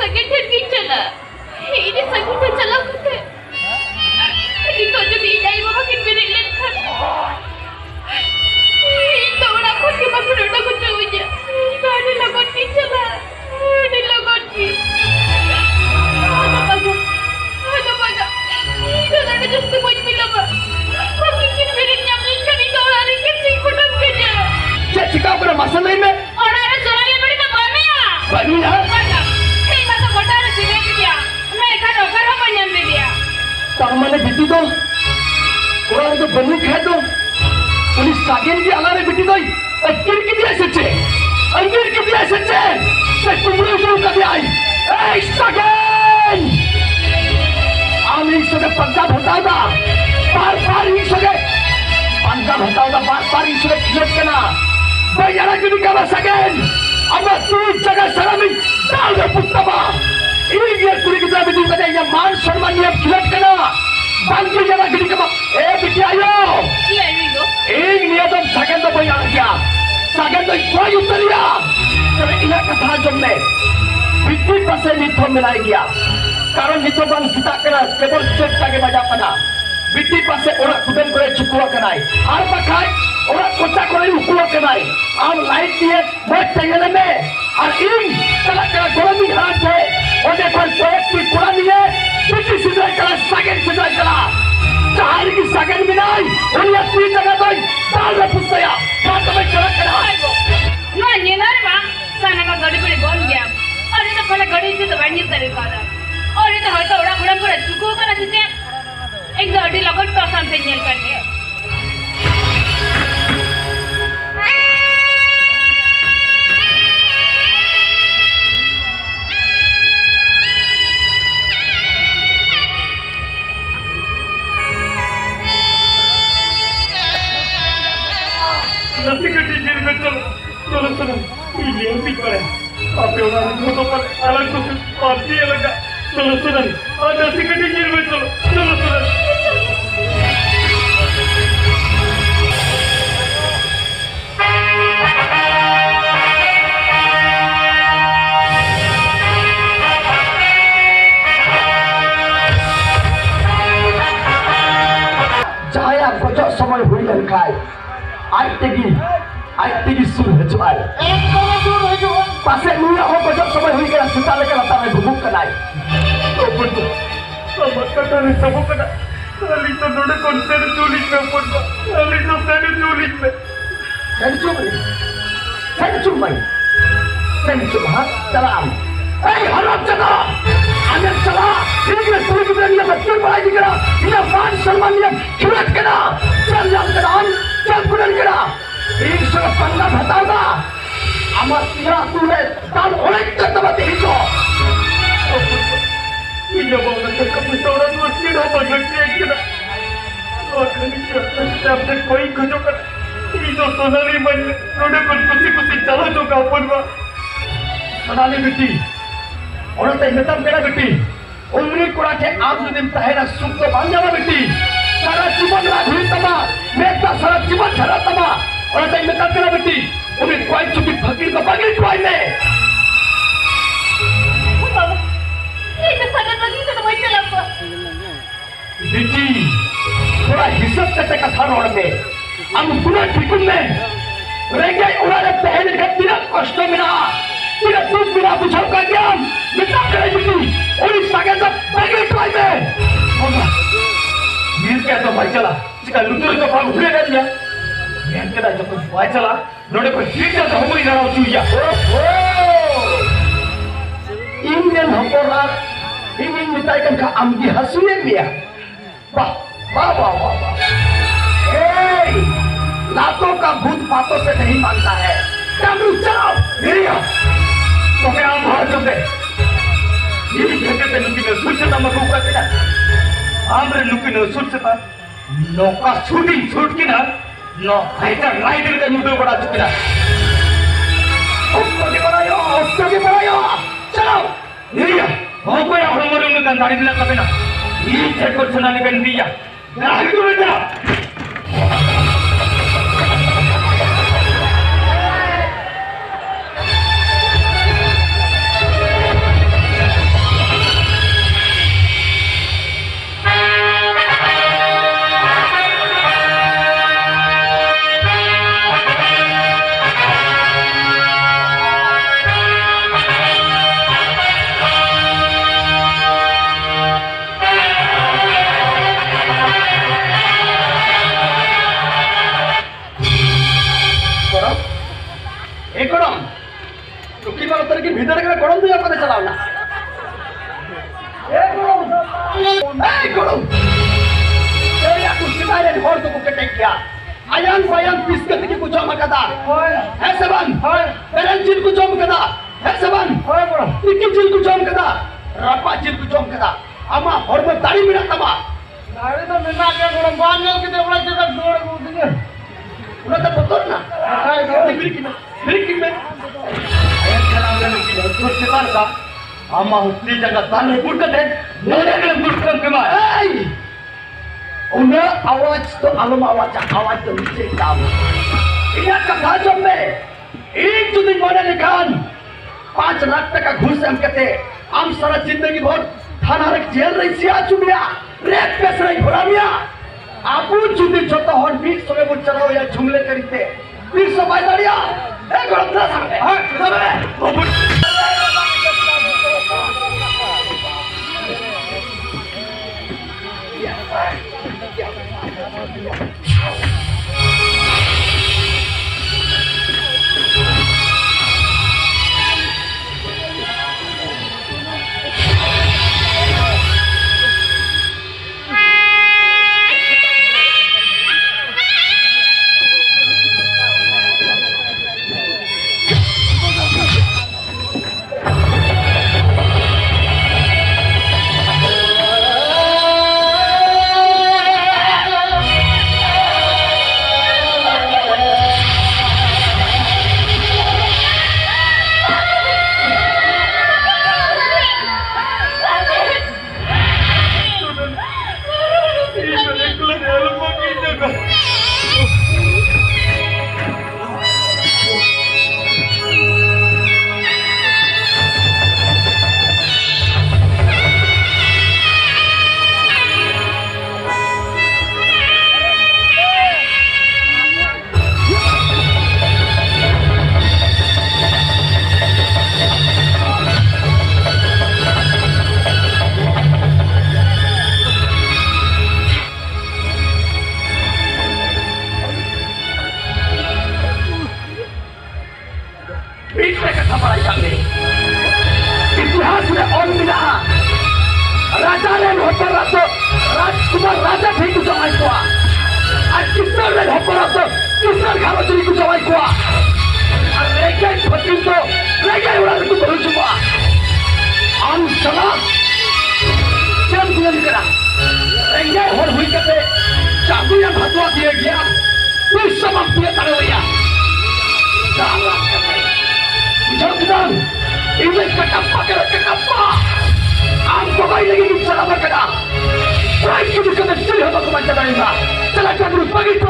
sakit hati cila. Ini sakit cila kute. Ini kau jadi jai mama kita lihat kan. Itu orang kau cuma berdua kau cuaja. Kau ada lagu ni cila. Ada lagu ni. Ada baga. Itu ada just tu boleh bila ba. Kau mungkin beri nyamuk kan itu orang ni kecil kau nak kerja. Cik kau pernah masak ni me? Orang ada soal yang beri tak boleh ya. Bani ya? Hei masa kota ada sini dia. Mereka dokar apa nyampe dia? Tak mana gitu dong. Orang itu bani kah dong. Ulis sagen di alam begitu doi. Akhir ke dia saja. Akhir ke dia saja. Saya kumpulan dulu kami ay. Hey sagen. Ami sudah pangkat hataw dah. Par ini sudah pangkat hataw dah. Par ini sudah kilat kena. Bayar lagi di kamar sagen. Amat tu jaga salami. Dah berputar bah. Ini dia kuri kita betul kata yang man sarman yang kilat kena. Bangku jaga gini kamar. Bikin ayo. Iya Ringo. Ini tuh sagen tuh bayar dia. Sagen tuh kuai utar dia. Tapi ini kata jomne. Bikin pasal ni thom melai dia. Karena itu bang sita kena kebor cek lagi banyak pada. Bikin pasal orang kuden kore cukua kenai. Apa kai? Orang kota kore ukua kenai. Am light dia buat tenggelam me. Ar ini kalau kalau korang ni harat je. Orang pun proyek ni kurang ni ye. Bikin sudah kalau sagen sudah kalau. Cahari ki sagen minai. Orang tu jaga tu. Dah lepus saya. Mata me jaga kenai. No ni nara sana ka gadi badi bon gaya. और ये तो पहले गड़ी से तो बनी तरीका था और ये तो होता उड़ा उड़ा पूरा चुको का ना जिसे एक गड़ी लगट तो आसान से निकल करने नसी कटी जेल में चलो चलो चलो ये भी करे आपे orang itu kan alam tu parti lagi चलो चलो और नसी कटी जेल में चलो चलो चलो Jaya kocok समय हुई लड़काई आज तक सुर है जो आए एक कौन सुर है जो पासे मुझे हो कocok समय हुई के सिता लेकर आता मैं भूख कराई तो बंदो सब कटा ने सब कटा अली तो दोड़े कौन से चोली में पड़ अली तो सेने चोली में सेंचुरी हाँ चला आम हराम चला आने चला इनके पूरी की दुनिया में क्यों पढ़ाई नहीं करा इन्हें मान सम्मान नहीं खिलाट करा चल जाम करा चल कुड़न करा एक सौ पंद्रह बताऊंगा अमर तीरा तूने ताल ओले करते बते हिचो ये बाबा ने कभी तोड़ा तो चिड़ा बगल के किना और कहीं अपने कोई कुछ कर ये तो सोनाली बन रोडे पर कुछ चलो जो का पड़वा सोनाली बेटी और ते नतम केड़ा बेटी उम्री कोड़ा के आज दिन तहेरा सुख तो बांध जावा बेटी सारा जीवन राघुई तमा मेघता सारा जीवन झरा तमा और ते नतम केड़ा बेटी उन्हें कोई चुकी फकीर तो बगल कोई ने ये तो सारा लगी तो वही चला पा बेटी थोड़ा हिसाब करते कथा रोड में हम पूरा ठिकुन में रेंगे उड़ाने पहले के तेरा कष्ट मिला तेरा दुख मिला बुझाओ का ज्ञान मिटा करे बेटी और इस सागे तो बगल कोई में होगा वीर क्या तो भाई चला इसका लुटूर तो फाग उठे कर दिया मैं कहता जब कुछ भाई चला नोड़े कोई ठीक है तो हमको ही जाना चुहिया इंडियन हमको रात इंडियन मिटाई का आमगी हंसुए मिया वाह वाह वाह वाह वाह लातों का भूत बातों से नहीं मानता है कानून चलाओ मेरिया तो मैं आप बाहर चुके ये कहते थे लुकी ने सुरक्षित मगू का क्या हमरे लुकी ने सुरक्षित नौका शूटिंग शूट की ना नो फाइटर राइडर का यूट्यूब बड़ा चुकी ना उसको भी बनायो चलो मेरिया बहुत कोई आप हमारे में गंदारी दिला कभी ना ये चेक सुनाने का नहीं है ना आगे तो बेटा तुला पता चलावला ए गुरु ए या कुछ बारे ढोर तो कुके टेक किया आयन वायन बिस्किट की कुछ जमा कदा है सबन पेरन जिल कुछ जमा कदा है सबन इकी जिल कुछ जमा कदा रपा जिल कुछ जमा कदा अमा और में दाढ़ी मिला तमा दाढ़ी तो मिला के गुरु बांधल के देवड़ा जगह जोड़ गुदिए उन्हें तो पता ना बिल्कुल में आयन खलांगन की तो चितार का अमा उतनी जगह ताने बुड़कत है मेरे के बुड़कत के माय उन्हें आवाज तो आलम आवाज तो नीचे काम इन्हें कहा जब में एक जो दिन बोले लिखान 5 लाख टका घूस हम कहते हम सारा जिंदगी भर थाना रख जेल रही सिया चुमिया रेत पेश रही घोरामिया आपू जुदी छोटा हॉट बीच सोए वो चलाओ या झुमले करीते फिर सबाई दाड़िया एक गलत ना सामने हाँ सबे इतिहास में और मिला राजा ने होकर राजकुमार राजा थे कुछ जमाई को आज किसर ने होकर किसर घालो चली कुछ जमाई को और लेके फटिंग तो लेके उड़ा कुछ बोल चुका हम सलाम चंद गुण करा रेंगे होर हुई करते चाकू या भतवा दिए गया कोई समाप्त किया तारे भैया जल्दन इन्हें कटप्पा के कटप्पा आपको भाई लगी चला बकरा राइट की दुकान में चले हम को बंद करेंगे चला क्या गुरु पगी तो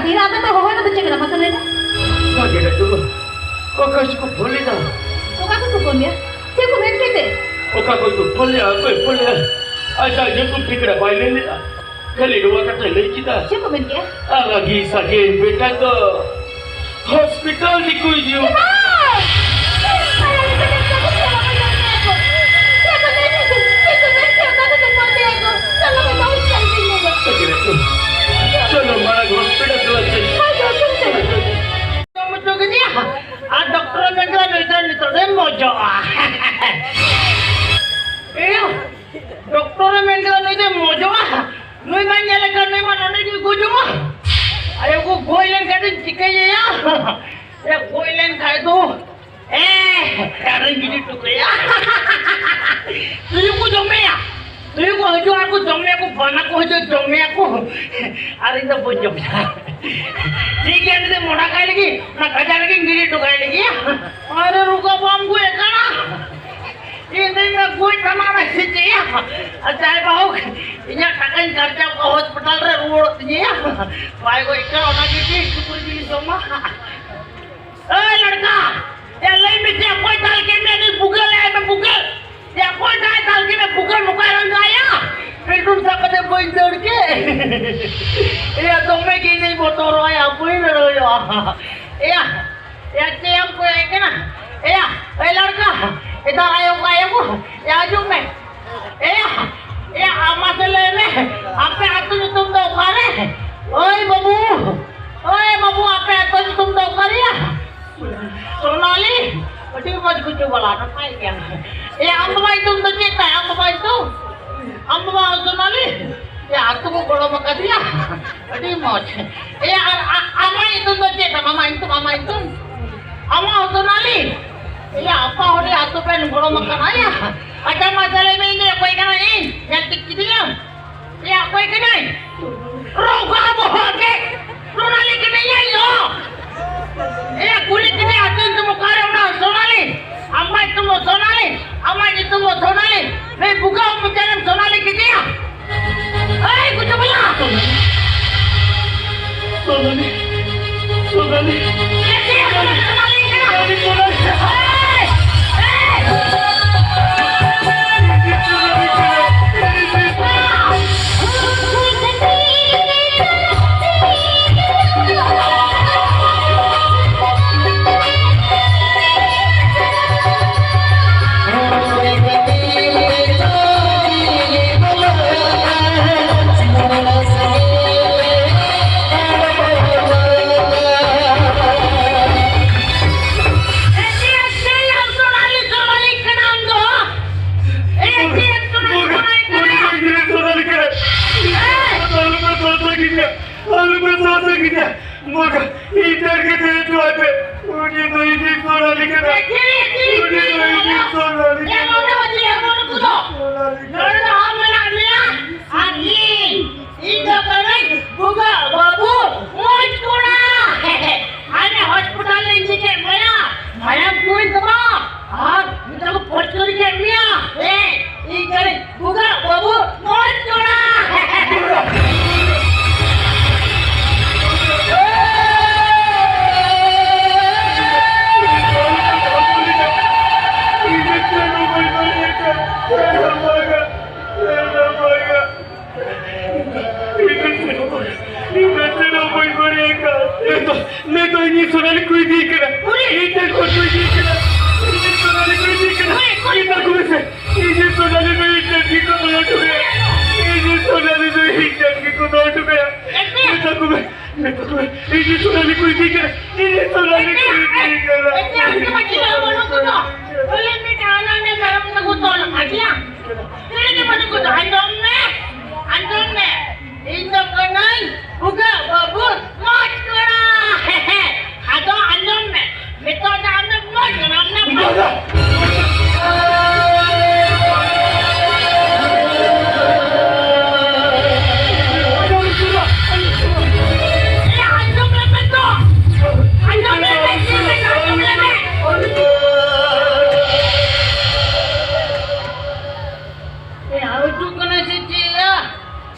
तीन आते तो हो ना तो चेक ना मसले ना Sakit itu. Oka ko boleh dah. तो का को बोल दिया चेक को भेज के दे Oka ko boleh apa boleh. Aja je tu fikir baile ni. Kali dua kata lagi kita. Cheque को भेज के Lagi sakit beta tu hospital ni kau je. Sakit itu. Chalo mana hospital tu aja. Muncul gini ya. Dokter negara itu deh mojo. Dokter negara itu mojo. Nui banyak lekan nui mana nui guju mah. Ayo ku goilen kadin cikai ya. Ya goilen kai tu. Sekarang gini tu ya. Tuju ku jome ya. Tuju ku haju aku jome aku bana ku haju jome aku. Hari itu pun jome. ठीक है तो मोड़ा खाए लगी ना खजा लगी गिरी तो खाए लगी अरे रुको बम को एक ना ये नहीं मैं कोई तमाम ऐसे चाहिए अच्छा है बाहु इन्हें टकन खर्चा को हॉस्पिटल रे रोड चाहिए भाई को एक होना चाहिए शुक्र जी सोमा ए लड़का ये लई में से कोई डाल के मैं बुगल है मैं बुगल या कोई डाल के मैं बुगल मुका रंग आया फिर तुम सब कदे कोई दौड़ के ये तो मैं की नहीं बोतो रोया कोई न रोयो या ते हमको है कि ना ए लड़का इधर आयो को या जो मैं ये आमा से ले में आपे हाथ में तुम दो खारे ओए बाबू आपे हाथ में तुम दो खारिया सोनाली बड़ी मत कुछ बोला ना पाई क्या ये अम्मा तुम तो चेता है अम्मा सोनाली ये aku mau kalau makan dia, jadi mau. Ama itu tuh cek, mama itu, ama itu nali. Ya apa hari aku pengen kalau makan ayah. Ada masalah ini aku ikan ini, yang tikit dia. Ya aku ikan ini. Roga bohong ke? Sonali kini ya yo. Kulit ini aku itu mau kari orang Sonali. Ama itu mau Sonali, ama itu mau Sonali. Buka mencari Sonali kini ya. Hei, kucu bola! Sonali. मैं तो इन्हीं सोनाली कोई नहीं करा इधर को कोई नहीं करा इधर सोनाली कोई नहीं करा इधर को से इधर सोनाली में इधर की को नोट हो गया इधर सोनाली में इधर की को नोट हो गया मैं तो इधर सोनाली कोई नहीं करा इधर सोनाली कोई नहीं करा ऐसे मत बोलो तो बोले मैं डाला ने गरम में को तोड़ खाया तेरे ने मन को अंदर में इधर कनाई बुगा बाबू मत करा ada anjing me, betul ada anjing me, jangan me.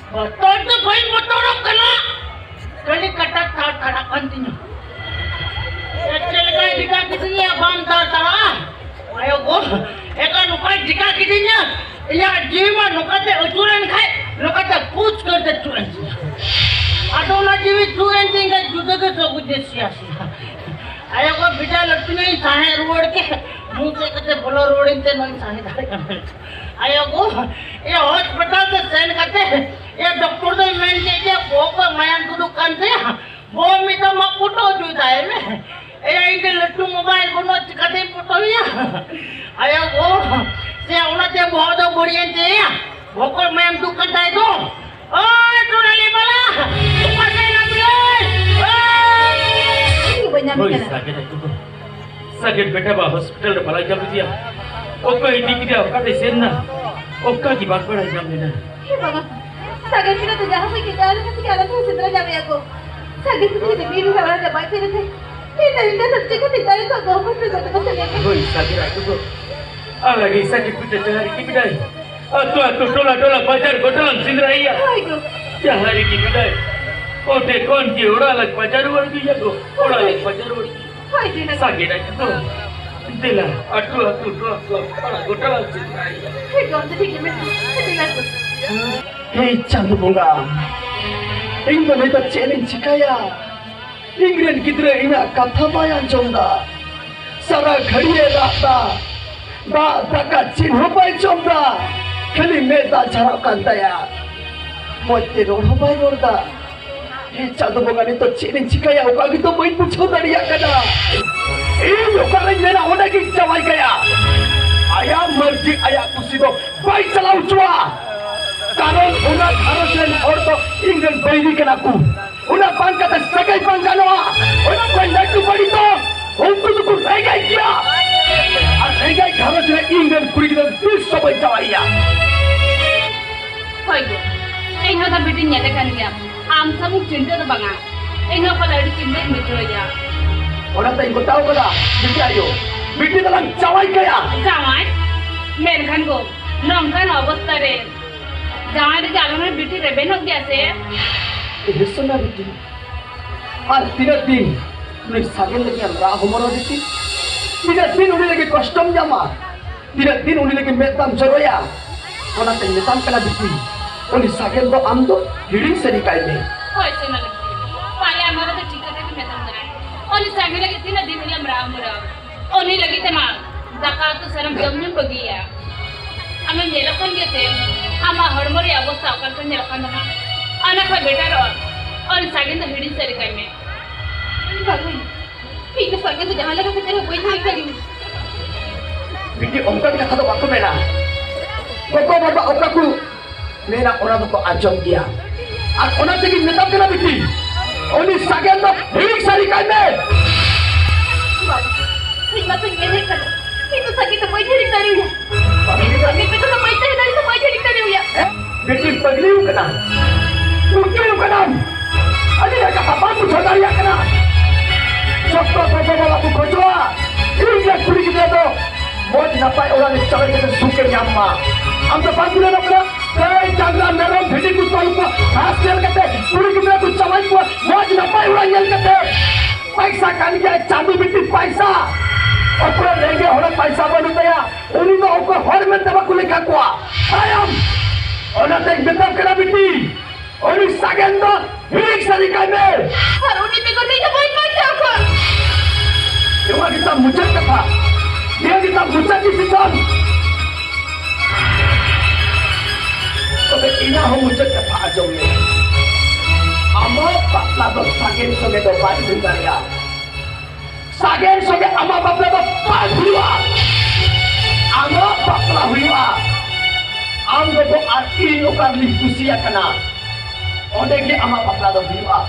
Betul tu baik betul kena. Kali kata kada kantinya. Ecel jika kitinya bantar tawa. Ayo go, eka nuka jika kitinya. Ya jiwa nukate ucuran khai, nukate puch karte curan. Aduh na jiwi curan tinggal juda ke sogu sia. Ayo go bida latunya sahe road ke, मुझे कते बोलो road इंते नहीं साही धारे करने आयो गो ये hospital से send करते ये डॉक्टर तो मेन के भोग मायन को दुकान से वो में तो मा फोटो जुदा है में ये इनके लट्टू मोबाइल को नो कते फोटो या आयो गो से उना ते बहुत बढ़िया थे भोग मायन दुकान दाई दो ओए तू ले बला ऊपर से ना बियो sakit beta ba hospital de pala jam dia okka ini dia okka de senna okka ki baat pada jam dena हे बाबा सागर की तो जहां से किया है कि अलग से चित्रा जावे को सागर की तो मेरी हवा दे बात तेरे से ये तरीका सच्चे को पिताई तो गो को से तो चले oi sakit aku ko alagi sakit pita cahari ki bidai atu tola bajar godalan sindraiya हाय गो cahari ki bidai ote kon ki ora lag bajar war ki jago ora lag bajar war हाय दिन sakit aku ko dila atu godalan sindraiya हे गो तो ठीक है मैं ठीक है Hei candu bunga, ingin kita challenge kaya, ingin kita ina kata bayan jonda, sara khadiye rata, ba taka cinho bay jonda, kali meta jarakan daya, mote roh bay roda, hei candu bunga ni to challenge kaya, oka gitu main pucho dari akada, ini oka nena ona ki jawai kaya, ayah merji ayah kusido, bay chalau chua. कारण उन्हें भारत और तो England बैरी के नाकू उन्हें पान का तो सगाई पान का नवा उन्हें कोई लड़की पड़ी तो उनको तो कुछ रह गई क्या और रह गई भारत में इंग्लैंड पूरी तरह दिल सब जवाइया होय गो इन्हों तो बेटी न्याले kan dia am samuk cinta तो बंगा इन्हों को लड़की चिंता मित्रों या उन्हें तो इनको ताऊ करा बेटी आयो बेटी तो लग जवाई क्या जावाई मेरे खान को नौकर अवस्था रे जावाई रे जालों में बेटी रेबेन हो गया से ये सुना बेटी और तीन दिन उन्हें सागें लगे राह उमरो देती तीन दिन उन्हें लगे कष्टम जामा तीन दिन उन्हें लगे मेहताम जरोया उन्हें तो मेहताम कला बेटी उन्हें सागें तो आम तो हिडिंग से निकाल दे होय सुना लगती पाले हमारा तो चिकन रे में तम करे उन्हें सागें लगे तीन दिन लम राम मुरा उन्हें लगी थे मां जाकात तो शर्म जमने बगिया हमें नेलकन के थे आमा हड़मरी अवस्था अकल से नेलकन ना आना का बेटा रो और सागें तो हिडिंग से निकाल में बाबू ये तो सागर तो जहां लगा तेरे कोई नहीं करी बेटी उनका भी कथा तो वाकु मेरा कोको बाबा ओका को मेरा औरत को आजम दिया और उन्हें देखी मेहताम कला बेटी उन्हें सागें तो हिडिंग से निकाल में बाबू ये मत ये नहीं कर ये तो सागर तो कोई नहीं करी हुई सागर पे तो मैं चाहे नहीं तो कोई नहीं करी हुई बेटी पगली हूँ कना तुमके हूँ कना अरे ये क्या बात पूछो ना ये कना सबको कोको वाला को खोजवा इनके पूरी की दे दो मौज ना पाए और ने चले के सुके यामा हम तो बात बोले ना कना ए चांगला मेरा भेड़ी को तो ऊपर घास तेल के पूरी की दे को चलाई को मौज ना पाए और ये के पैसा कान के चांदी बेटी पैसा और लेंगे होना पैसा बन गया उन्हीं तो ऊपर हर में दबा को लेकर को आयम और ना देख बेटा करा बेटी और इस सागेंदो हिलिक सरिका में और उन्हीं पे को नहीं तो कोई मत जाओ ये kita muncul kata dia kita muncul di situ tapi ina ho muncul kata aja ni ama patla do sagen soge do bari bendaria sagen soge ama patla do padua ama patla huiwa ang do arti lokal li kusia kana onde ki ama patla do huiwa